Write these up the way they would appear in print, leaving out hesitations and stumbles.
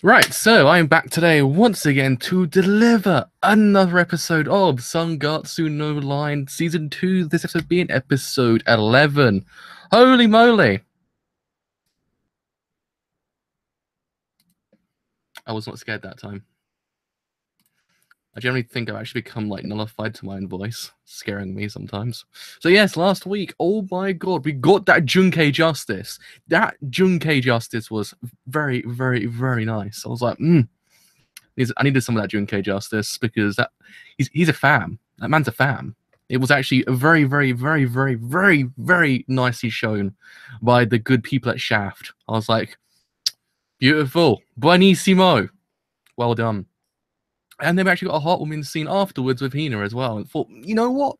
Right, so I'm back today once again to deliver another episode of Sangatsu no Line Season 2, this episode being episode 11. Holy moly! I was not scared that time. I generally think I've actually become like nullified to my own voice, scaring me sometimes. So yes, last week, oh my god, we got that Junkei justice. That Junkei justice was very, very, very nice. I was like, I needed some of that Junkei justice because he's a fam. That man's a fam. It was actually a very, very, very, very, very, very nicely shown by the good people at Shaft. I was like, beautiful, buonissimo, well done. And they've actually got a heartwarming scene afterwards with Hina as well. And thought, you know what?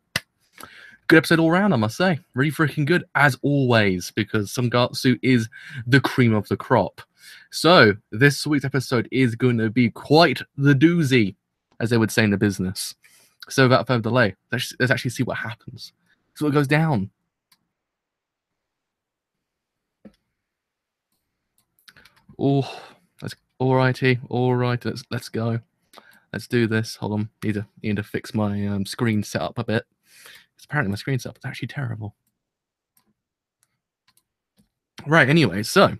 Good episode all round, I must say. Really freaking good, as always, because Sangatsu is the cream of the crop. So, this week's episode is going to be quite the doozy, as they would say in the business. So, without further delay, let's actually see what happens. See what goes down. Oh, that's alrighty, alright. Let's go. Let's do this. Hold on, need to fix my screen setup a bit. Because apparently my screen setup is actually terrible. Right. Anyway, so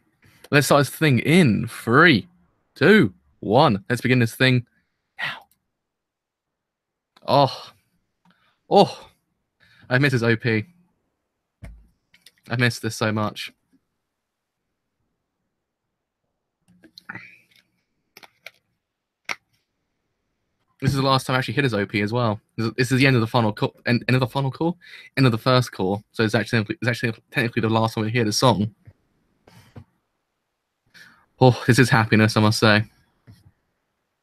let's start this thing in 3, 2, 1. Let's begin this thing now. Oh, I miss his OP. I miss this so much. This is the last time I actually hit his OP as well. This is the end of the final core, end of the final core, end of the first core. So it's actually technically the last time we hear the song. Oh, this is happiness, I must say.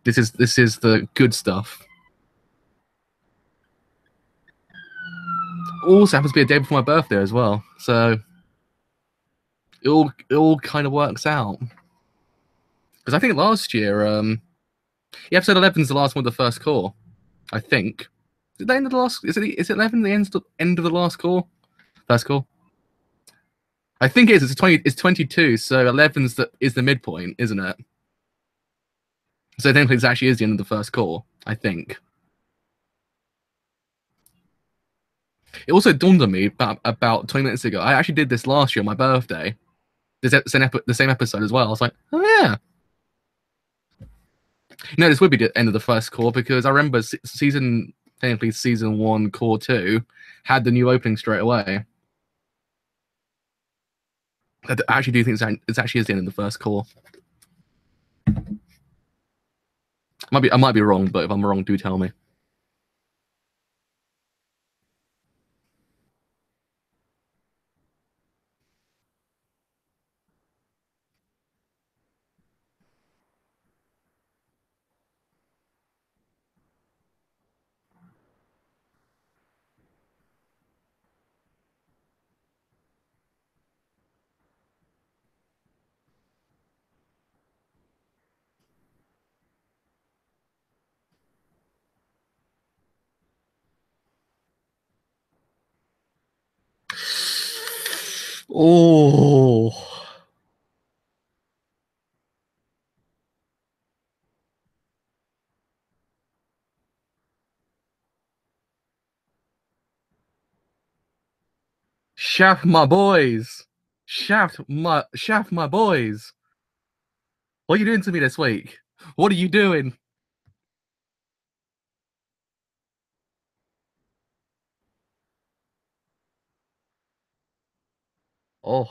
This is the good stuff. Also happens to be a day before my birthday as well, so it all kind of works out. Because I think last year, episode 11 is the last one of the first core. I think. Is it the end of the last? Is it 11 the end of the last core? First core. I think it is. It's 20. It's 22. So 11 is the midpoint, isn't it? So technically, it actually is the end of the first core. I think. It also dawned on me about 20 minutes ago. I actually did this last year on my birthday. The same episode as well. I was like, oh yeah. No, this would be the end of the first core because I remember technically season 1, core 2 had the new opening straight away. I actually do think it's actually is the end of the first core. I might be wrong, but if I'm wrong, do tell me. Oh. Shaft my boys. Shaft my boys. What are you doing to me this week? What are you doing? Oh.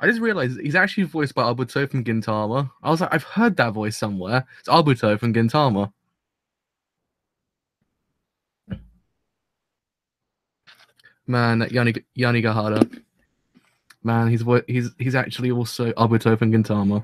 I just realized he's actually voiced by Abuto from Gintama. I was like, I've heard that voice somewhere. It's Abuto from Gintama. Man, Yanigahara. Man, he's actually also Abuto from Gintama.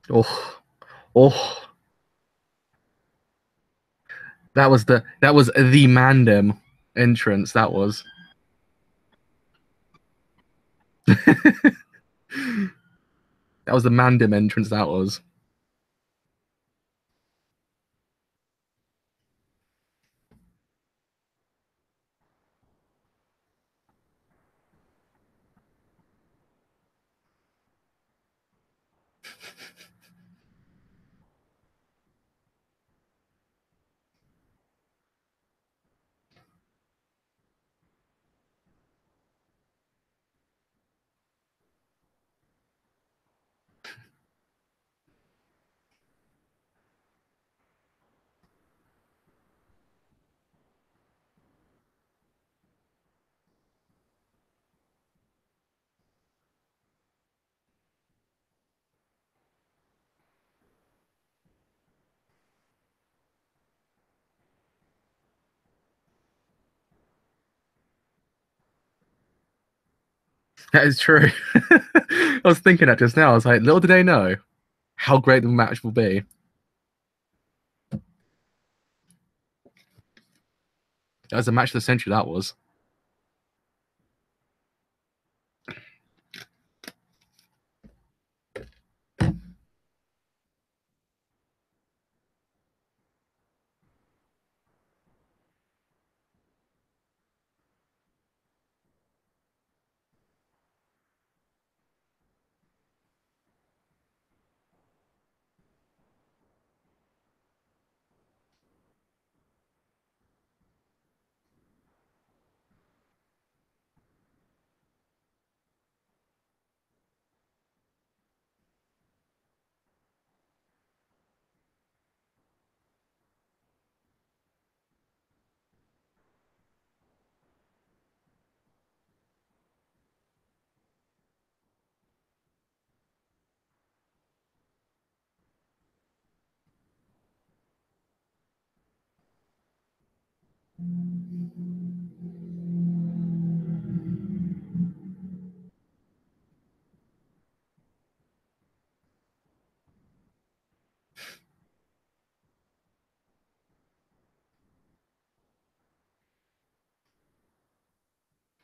Oh, oh, that was the Mandem entrance. That was. That was the Mandem entrance. That was. That is true. I was thinking that just now. I was like, little did they know how great the match will be. That was a match of the century. That was.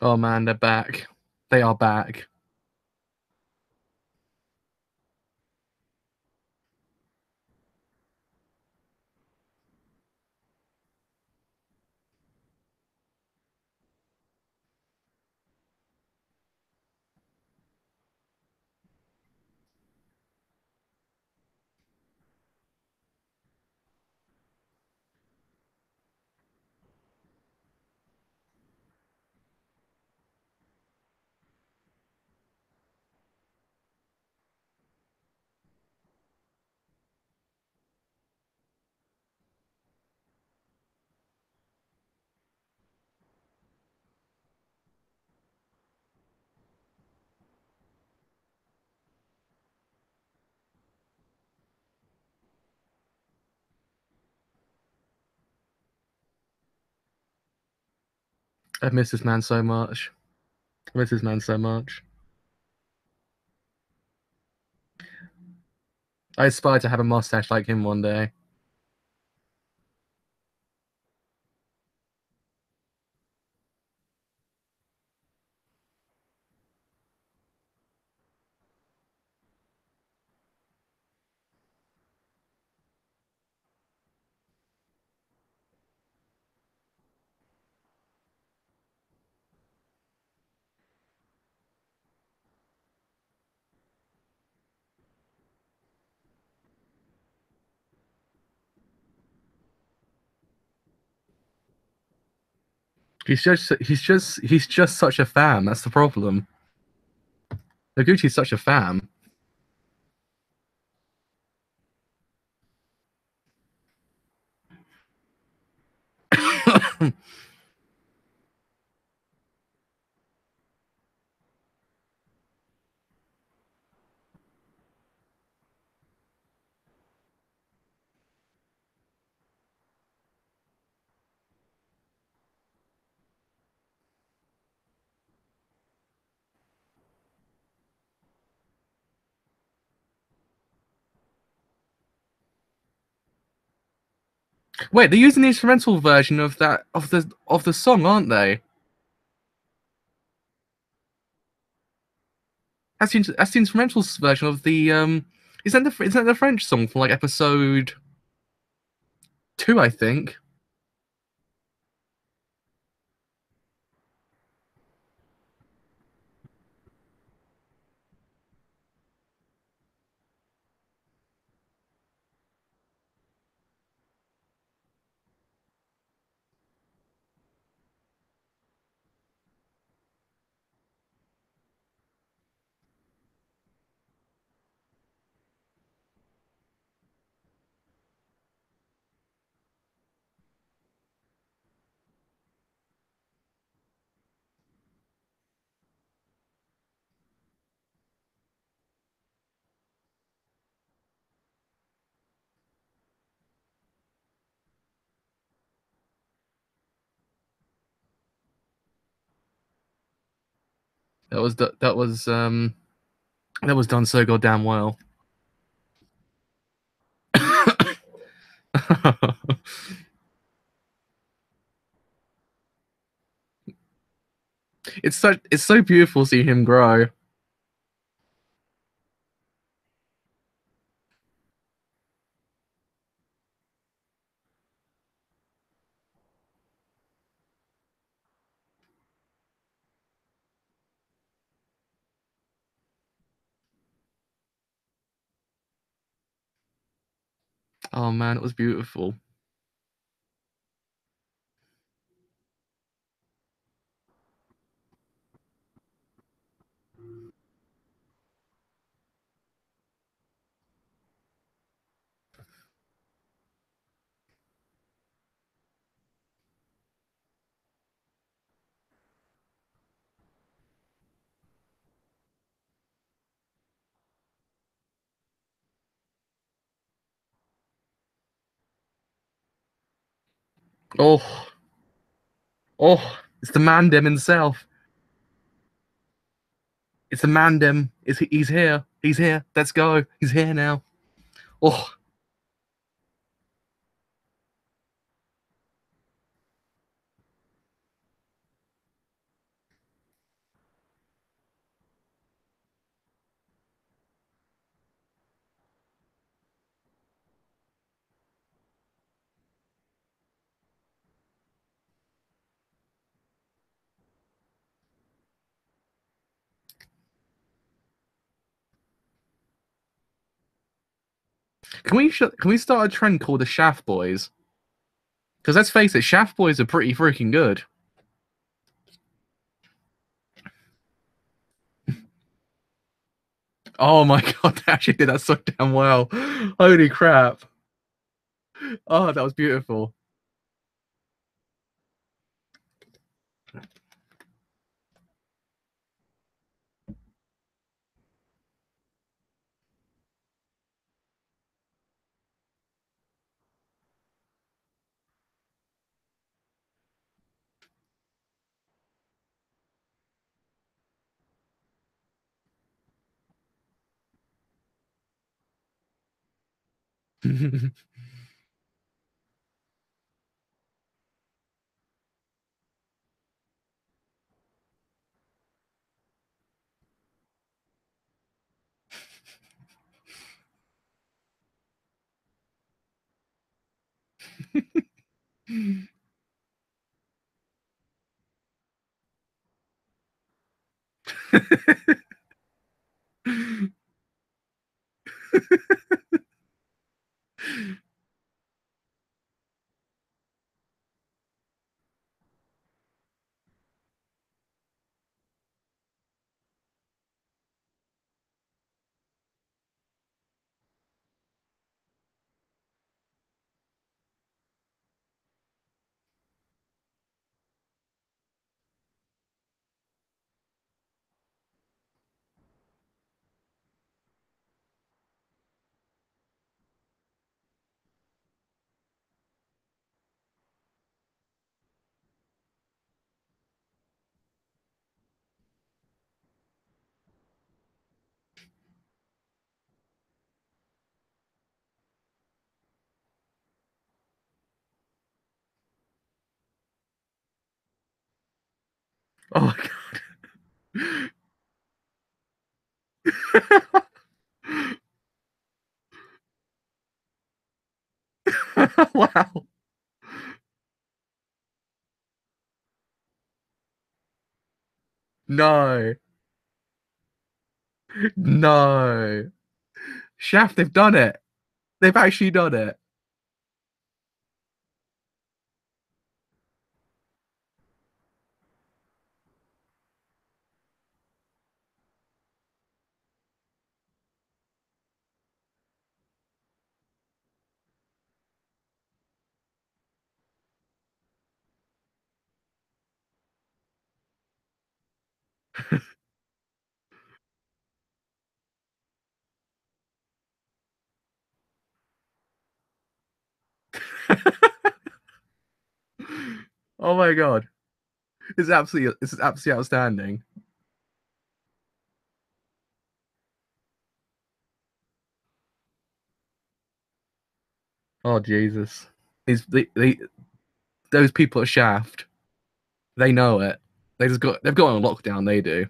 Oh man, they're back. They are back. I miss this man so much. I miss this man so much. I aspire to have a mustache like him one day. He's just such a fan. That's the problem. Noguchi's such a fan. Wait, they're using the instrumental version of the song, aren't they? That's the instrumental version of the is that the French song from like episode 2, I think. That was done so goddamn well. It's so beautiful seeing him grow. Oh man, it was beautiful. Oh, oh, it's the Mandem himself. It's the Mandem. He's here. He's here. Let's go. He's here now. Oh, can we start a trend called the Shaft Boys? Because let's face it, Shaft Boys are pretty freaking good. Oh my god, they actually did that so damn well. Holy crap. Oh, that was beautiful. Oh my god. Wow. No. No. Shaft, they've done it. They've actually done it. Oh my god. It's absolutely outstanding. Oh Jesus. Those people at Shaft, they know it. They've got on lockdown, they do.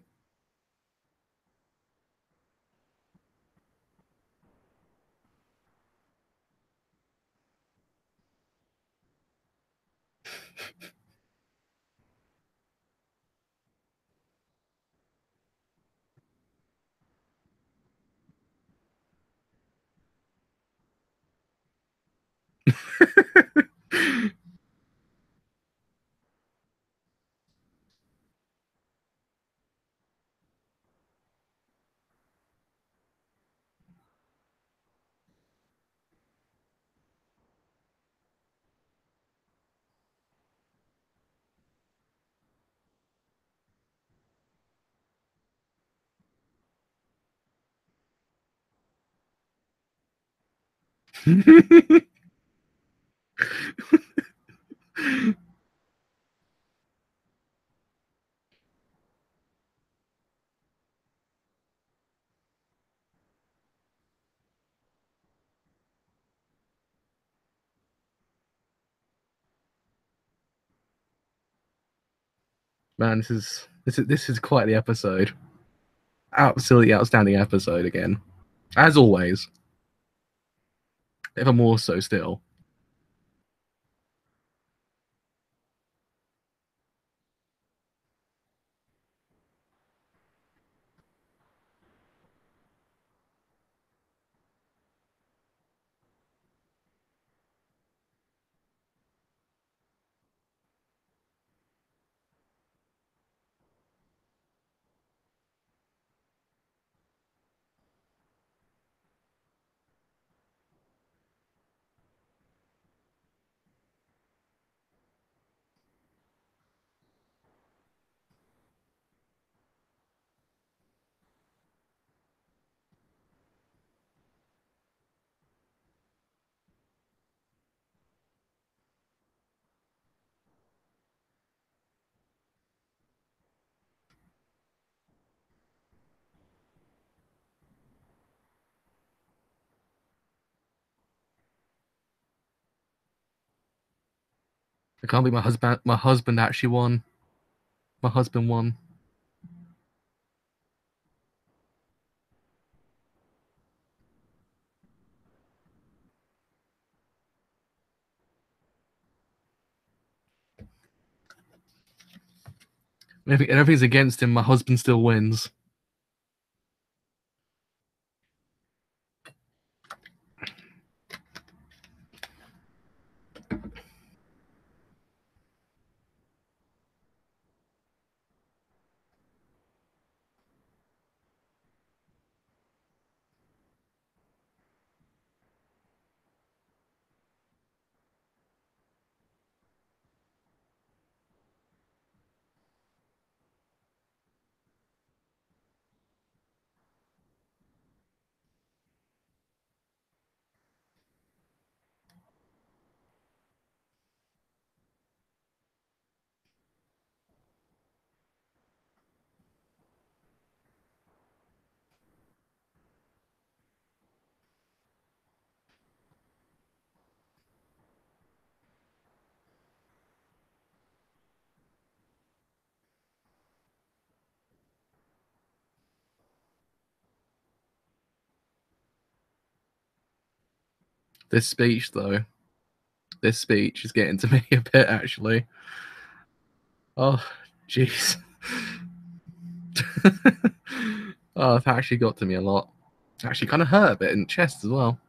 Man, this is quite the episode. Absolutely outstanding episode again. As always. Ever more so still. I can't believe my husband actually won. My husband won. If everything's against him, my husband still wins. This speech, though, this speech is getting to me a bit, actually. Oh, jeez. Oh, that actually got to me a lot. Actually, kind of hurt a bit in the chest as well.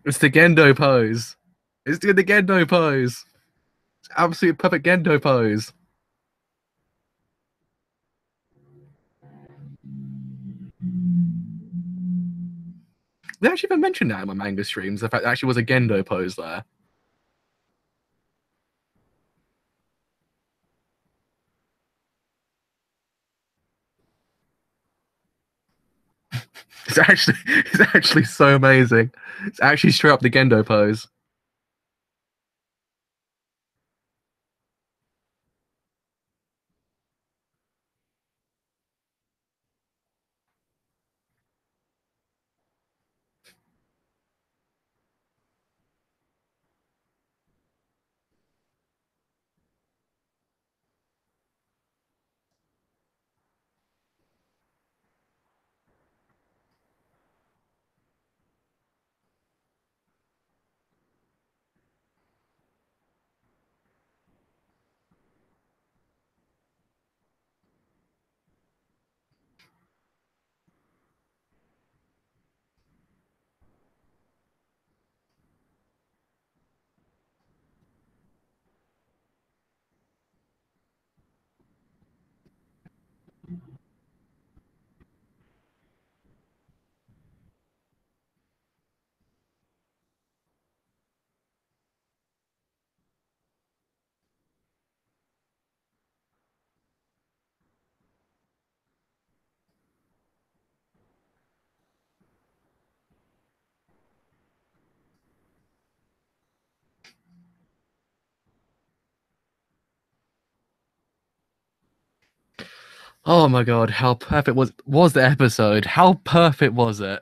It's the Gendo pose. It's the Gendo pose. It's absolute perfect Gendo pose. They actually even mentioned that in my manga streams. The fact there actually was a Gendo pose there. It's actually so amazing. It's actually straight up the Gendo pose. Oh my god, how perfect was the episode? How perfect was it?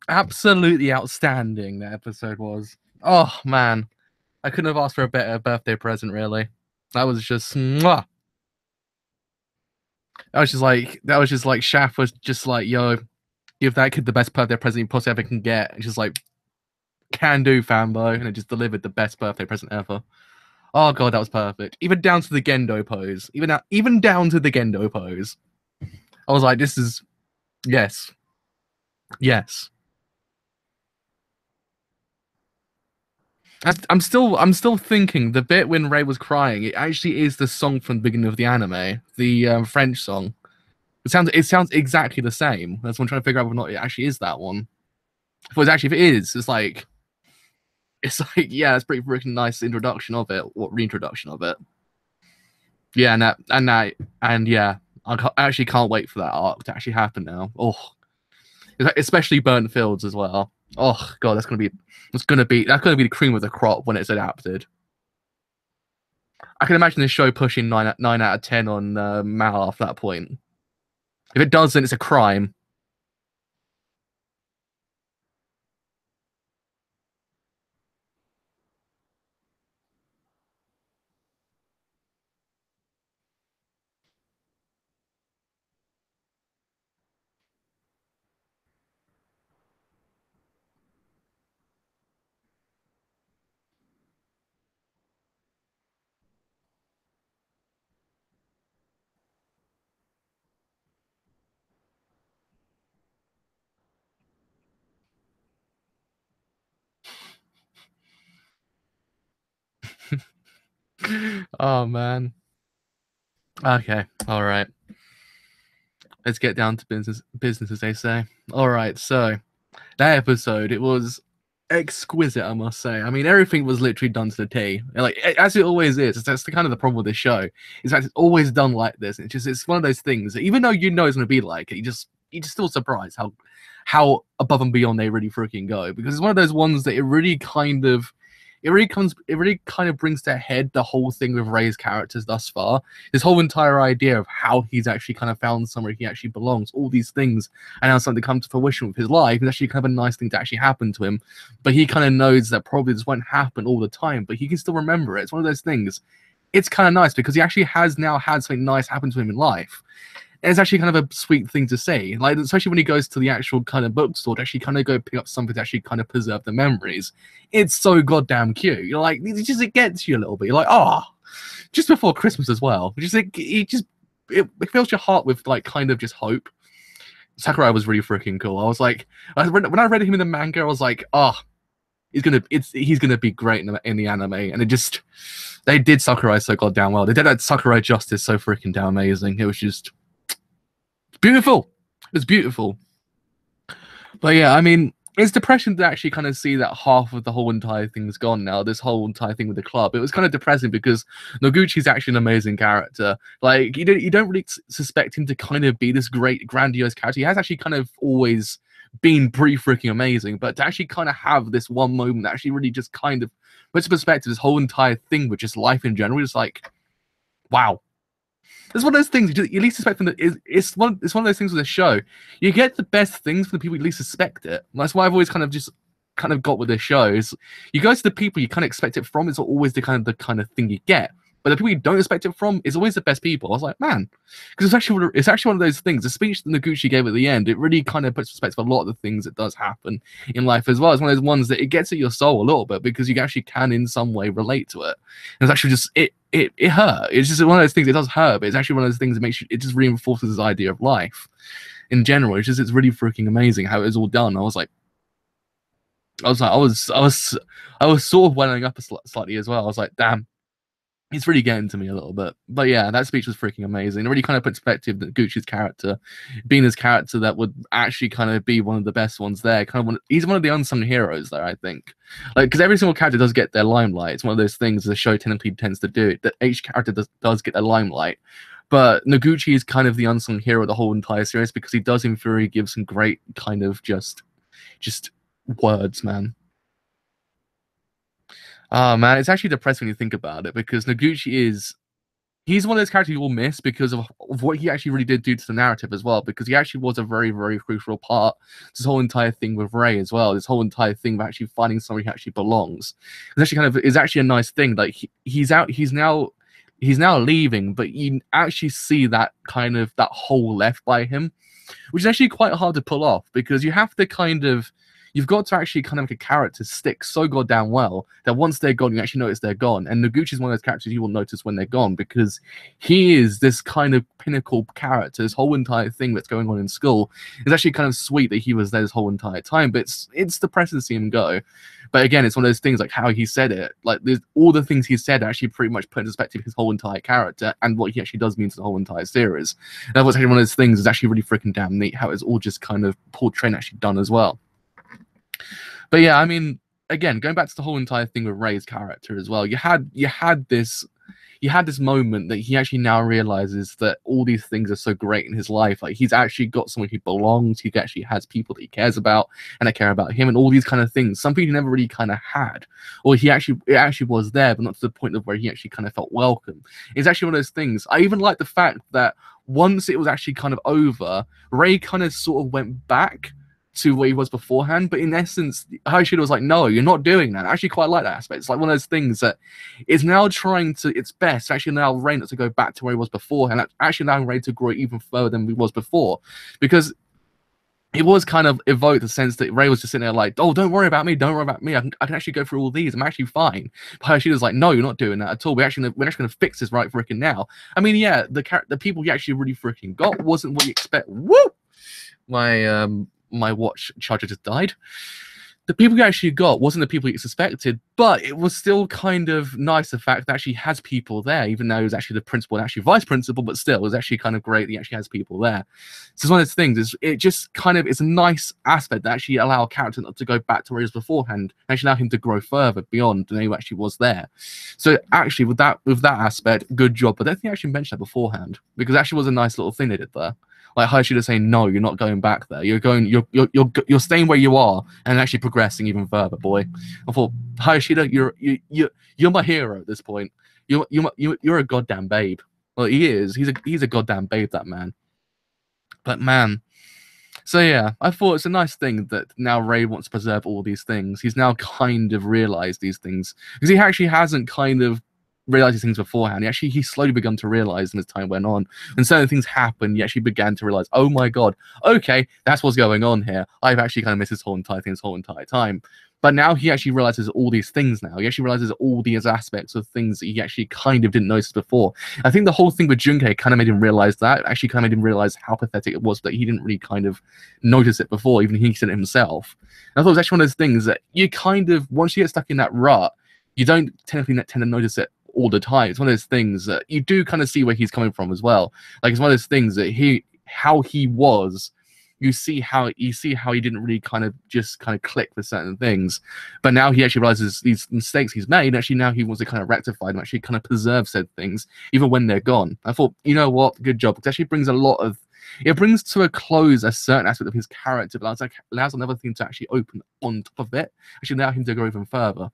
Absolutely outstanding that episode was. Oh man, I couldn't have asked for a better birthday present, really. That was just mwah. That was just like Shaft was just like, yo, give that kid the best birthday present you possibly ever can get. And just like, can do, fanboy, and it just delivered the best birthday present ever. Oh god, that was perfect. Even down to the Gendo pose. Even down to the Gendo pose. I was like, this is yes, yes. I'm still thinking the bit when Ray was crying. It actually is the song from the beginning of the anime, the French song. It sounds exactly the same. That's what I'm trying to figure out whether or not it actually is that one. If it is, it's like yeah, it's pretty freaking nice introduction of it. What reintroduction of it? Yeah, and yeah, I actually can't wait for that arc to actually happen now. Oh, especially Burnt Fields as well. Oh god, that's gonna be the cream of the crop when it's adapted. I can imagine this show pushing nine out of 10 on Mal after that point. If it doesn't, it's a crime. Oh man. Okay, all right. Let's get down to business, as they say. All right, so that episode, it was exquisite, I must say. I mean, everything was literally done to the T. Like, as it always is. That's the kind of the problem with this show. Is that it's always done like this. It's one of those things that even though you know it's going to be like it, you're just still surprised how above and beyond they really freaking go. Because it's one of those ones that it really kind of brings to head the whole thing with Ray's characters thus far. This whole entire idea of how he's actually kind of found somewhere he actually belongs, all these things, and how something come to fruition with his life is actually kind of a nice thing to actually happen to him. But he kind of knows that probably this won't happen all the time, but he can still remember it. It's one of those things. It's kind of nice because he actually has now had something nice happen to him in life. It's actually kind of a sweet thing to say, like especially when he goes to the actual kind of bookstore to actually kind of go pick up something to actually kind of preserve the memories. It's so goddamn cute. You're like, it gets you a little bit. You're like, oh, just before Christmas as well. It fills your heart with like kind of just hope. Sakurai was really freaking cool. I was like, when I read him in the manga, I was like, oh, he's gonna be great in the anime, and they did Sakurai so goddamn well. They did that Sakurai justice so freaking damn amazing. It was just beautiful. It's beautiful. But yeah, I mean, it's depressing to actually kind of see that half of the whole entire thing's gone now. This whole entire thing with the club. It was kind of depressing because Noguchi's actually an amazing character. Like you don't really suspect him to kind of be this great, grandiose character. He has actually kind of always been pretty freaking amazing. But to actually kind of have this one moment that actually really just kind of puts in perspective this whole entire thing with just life in general, it's like, wow. It's one of those things you least expect from it's one of those things with the show. You get the best things from the people you least suspect it. And that's why I've always kind of got with this show. Is you go to the people you kind of expect it from, it's always the kind of thing you get. But the people you don't expect it from is always the best people. I was like, man, because it's actually one of those things. The speech that Noguchi gave at the end, it really kind of puts perspective a lot of the things that does happen in life as well. It's one of those ones that it gets at your soul a little bit because you actually can in some way relate to it. And it's actually just it hurt. It's just one of those things. It does hurt, but it's actually one of those things that makes you. It just reinforces this idea of life in general. It's really freaking amazing how it was all done. I was sort of welling up slightly as well. I was like, damn. It's really getting to me a little bit. But yeah, that speech was freaking amazing. It really kind of puts perspective that Gucci's character, being his character that would actually kind of be one of the best ones there. He's one of the unsung heroes there, I think. Like, because every single character does get their limelight. It's one of those things the show typically tends to do. That each character does get their limelight. But Noguchi is kind of the unsung hero of the whole entire series because he does in theory give some great kind of just words, man. Oh man, it's actually depressing when you think about it because he's one of those characters you will miss because of what he actually really did do to the narrative as well, because he actually was a very, very crucial part to this whole entire thing with Ray as well. This whole entire thing of actually finding somewhere he actually belongs. It's actually a nice thing. Like he's now leaving, but you actually see that hole left by him, which is actually quite hard to pull off because you've got to actually kind of make a character stick so goddamn well that once they're gone, you actually notice they're gone. And Noguchi's one of those characters you will notice when they're gone because he is this kind of pinnacle character. This whole entire thing that's going on in school is actually kind of sweet that he was there this whole entire time, but it's depressing to see him go. But again, it's one of those things like how he said it. Like all the things he said actually pretty much put in perspective his whole entire character and what he actually does mean to the whole entire series. And that was actually one of those things is actually really freaking damn neat how it's all just kind of portrayed and actually done as well. But yeah, I mean, again, going back to the whole entire thing with Ray's character as well, you had this moment that he actually now realizes that all these things are so great in his life. Like he's actually got someone he belongs. He actually has people that he cares about and that care about him, and all these kind of things. Something he never really kind of had, or it actually was there, but not to the point of where he actually kind of felt welcome. It's actually one of those things. I even like the fact that once it was actually kind of over, Ray kind of sort of went back to where he was beforehand, but in essence, Hoshida was like, no, you're not doing that. I actually quite like that aspect. It's like one of those things that is now trying to its best to actually allow Ray not to go back to where he was before, and actually allowing Ray to grow even further than he was before, because it was kind of evoked the sense that Ray was just sitting there like, oh, don't worry about me, I can actually go through all these, I'm actually fine. But Hoshida's like, no, you're not doing that at all. We're actually going to fix this right freaking now. I mean, yeah, the people you actually really freaking got wasn't what you expect. Woo! My watch charger just died. the people you actually got wasn't the people you suspected, but it was still kind of nice, the fact that actually has people there, even though he was actually the principal and actually vice principal, but still, it was actually kind of great that he actually has people there. So it's one of those things, it just kind of, it's a nice aspect that actually allow a character not to go back to where he was beforehand, and actually allow him to grow further beyond than he actually was there. So actually, with that aspect, good job. But I don't think I actually mentioned that beforehand, because it actually was a nice little thing they did there. Like Hayashida saying, no, you're not going back there. You're staying where you are and actually progressing even further, boy. I thought, Hayashida, you're my hero at this point. You're a goddamn babe. Well, he is. He's a goddamn babe, that man. But man, so yeah, I thought it's a nice thing that now Ray wants to preserve all these things. He's now kind of realized these things, because he actually hasn't kind of realized these things beforehand. He slowly begun to realize them as time went on. When certain things happened, he actually began to realize, oh my god, okay, that's what's going on here. I've actually kind of missed this whole entire thing this whole entire time. But now he actually realizes all these things now. He actually realizes all these aspects of things that he actually kind of didn't notice before. I think the whole thing with Junkei kind of made him realize that. Actually kind of made him realize how pathetic it was that he didn't really kind of notice it before, even he said it himself. And I thought it was actually one of those things that you kind of, once you get stuck in that rut, you don't tend to notice it all the time. It's one of those things that you do kind of see where he's coming from as well. Like, it's one of those things that how he was, you see how he didn't really kind of click with certain things, but now he actually realizes these mistakes he's made. Actually, now he wants to kind of rectify them, actually kind of preserve said things even when they're gone. I thought, you know what, good job. It actually brings it brings to a close a certain aspect of his character, but allows another thing to actually open on top of it, actually allow him to go even further.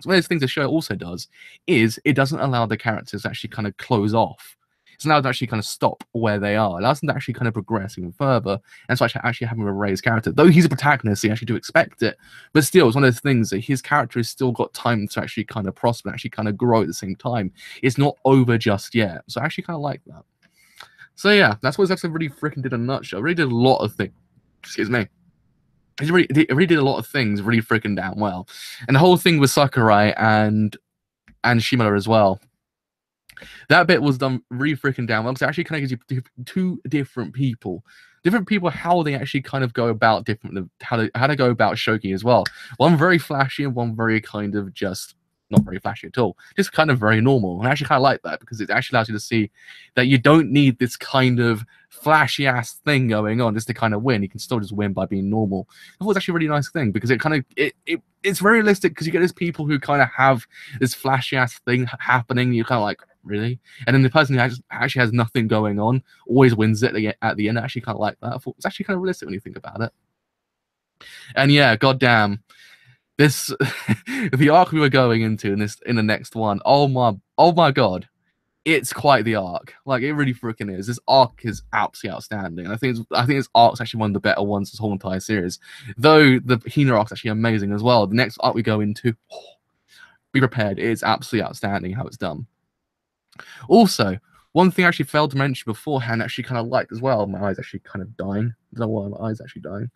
So one of those things the show also does is it doesn't allow the characters to actually kind of close off. It's allowed to actually kind of stop where they are. It allows them to actually kind of progress even further. And so actually having a raised character. Though he's a protagonist, you actually do expect it. But still, it's one of those things that his character has still got time to actually kind of prosper and actually kind of grow at the same time. It's not over just yet. So I actually kind of like that. So yeah, that's what this episode really freaking did in a nutshell. It really did a lot of things. Excuse me. It really did a lot of things really freaking damn well. And the whole thing with Sakurai and Shimura as well. That bit was done really freaking damn well, because it actually kind of gives you two different people, how they actually kind of go about how to go about Shoki as well. One very flashy and one very kind of just not very flashy at all, just kind of very normal. And I actually kind of like that, because it actually allows you to see that you don't need this kind of flashy ass thing going on just to kind of win. You can still just win by being normal. I thought it was actually a really nice thing, because it kind of it's very realistic, because you get these people who kind of have this flashy ass thing happening. You're kind of like, really? And then the person who actually has nothing going on always wins it at the end. I actually kind of like that. I thought it's actually kind of realistic when you think about it. And yeah, goddamn, this the arc we were going into in the next one. Oh my god, it's quite the arc. Like, it really freaking is. This arc is absolutely outstanding. I think this arc's actually one of the better ones this whole entire series. Though the Hina arc's actually amazing as well. The next arc we go into, be prepared. It's absolutely outstanding how it's done. Also, one thing I actually failed to mention beforehand, actually kind of liked as well, my eyes actually kind of dying, I don't know why my eyes actually dying,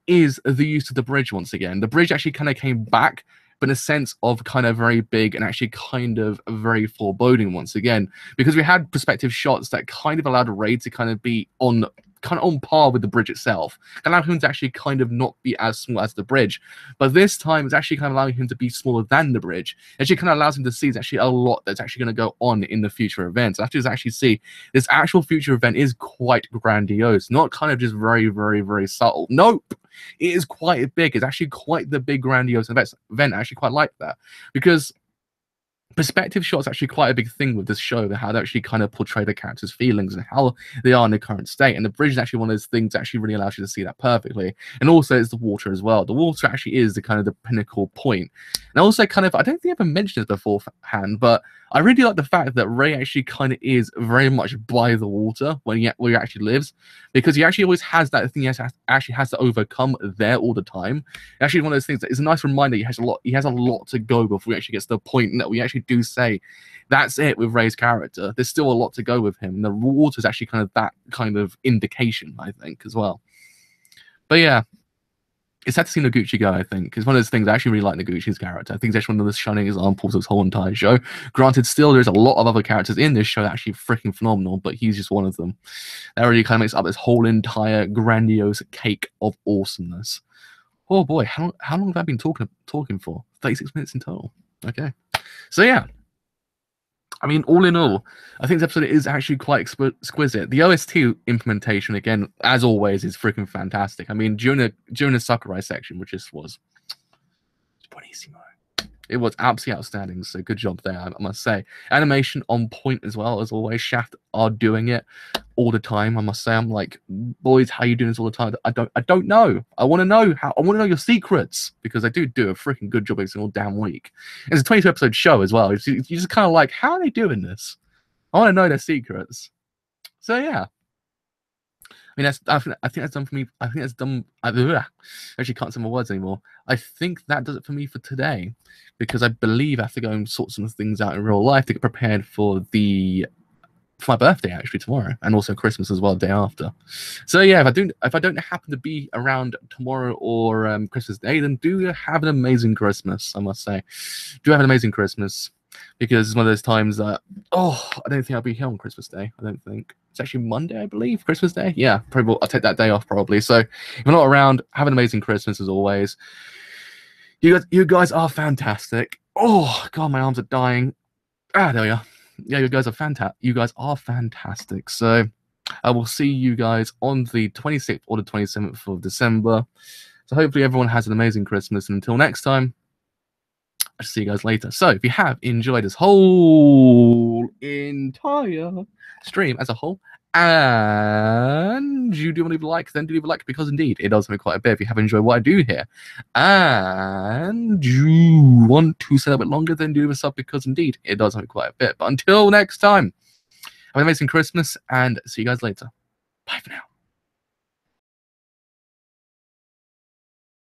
is the use of the bridge once again. The bridge actually kind of came back, but in a sense of kind of very big and actually kind of very foreboding once again, because we had perspective shots that kind of allowed Ray to kind of be on par with the bridge itself, allowing him to actually kind of not be as small as the bridge. But this time, it's actually kind of allowing him to be smaller than the bridge. It actually kind of allows him to see there's actually a lot that's actually going to go on in the future events. I have to actually see this actual future event is quite grandiose, not kind of just very, very, very subtle. Nope. It is quite big. It's actually quite the big grandiose event. I actually quite like that, because perspective shots actually quite a big thing with this show, how they actually kind of portray the characters' feelings and how they are in the current state. And the bridge is actually one of those things that actually really allows you to see that perfectly. And also, it's the water as well. The water actually is the kind of the pinnacle point. And also, kind of, I don't think I ever mentioned this beforehand, but I really like the fact that Ray actually kind of is very much by the water where he actually lives, because he actually always has that thing he actually has to overcome there all the time. Actually, one of those things that is a nice reminder he has a lot to go before he actually gets to the point that we actually do say that's it with Ray's character. There's still a lot to go with him, and the water is actually kind of that kind of indication, I think, as well. But yeah, it's sad to see Noguchi go, I think. It's one of those things, I actually really like Noguchi's character. I think it's actually one of the shining examples of this whole entire show. Granted, still, there's a lot of other characters in this show that are actually freaking phenomenal, but he's just one of them. That really kind of makes up this whole entire grandiose cake of awesomeness. Oh boy, how long have I been talking for? 36 minutes in total. Okay. So yeah. I mean, all in all, I think this episode is actually quite exquisite. The OST implementation, again, as always, is freaking fantastic. I mean, during the Sakurai section, which just was buonissimo. It was absolutely outstanding. So good job there, I must say. Animation on point as well, as always. Shaft are doing it all the time. I must say, I'm like, boys, how are you doing this all the time? I don't know. I want to know how. I want to know your secrets, because I do a freaking good job every single damn week. It's a 22-episode show as well. You just kind of like, how are they doing this? I want to know their secrets. So yeah. I mean, I think that's done for me. I think that's done. I actually can't say my words anymore. I think that does it for me for today, because I believe I have to go and sort some things out in real life to get prepared for my birthday actually tomorrow, and also Christmas as well, the day after. So yeah, if I don't happen to be around tomorrow or Christmas Day, then do have an amazing Christmas. I must say, do have an amazing Christmas, because it's one of those times that I don't think I'll be here on Christmas Day. I don't think it's actually Monday, I believe, Christmas Day. Yeah, probably I'll take that day off probably. So if you're not around, have an amazing Christmas as always. You guys are fantastic. Oh god, my arms are dying. There we are. Yeah, you guys are fantastic. You guys are fantastic. So I will see you guys on the 26th or the 27th of December. So hopefully everyone has an amazing Christmas. And until next time, I'll see you guys later. So if you have enjoyed this whole entire stream as a whole, and you do want to leave a like, then do leave a like, because indeed it does me quite a bit if you have enjoyed what I do here. And you want to stay a bit longer, then do leave a sub, because indeed it does me quite a bit. But until next time, have an amazing Christmas and see you guys later.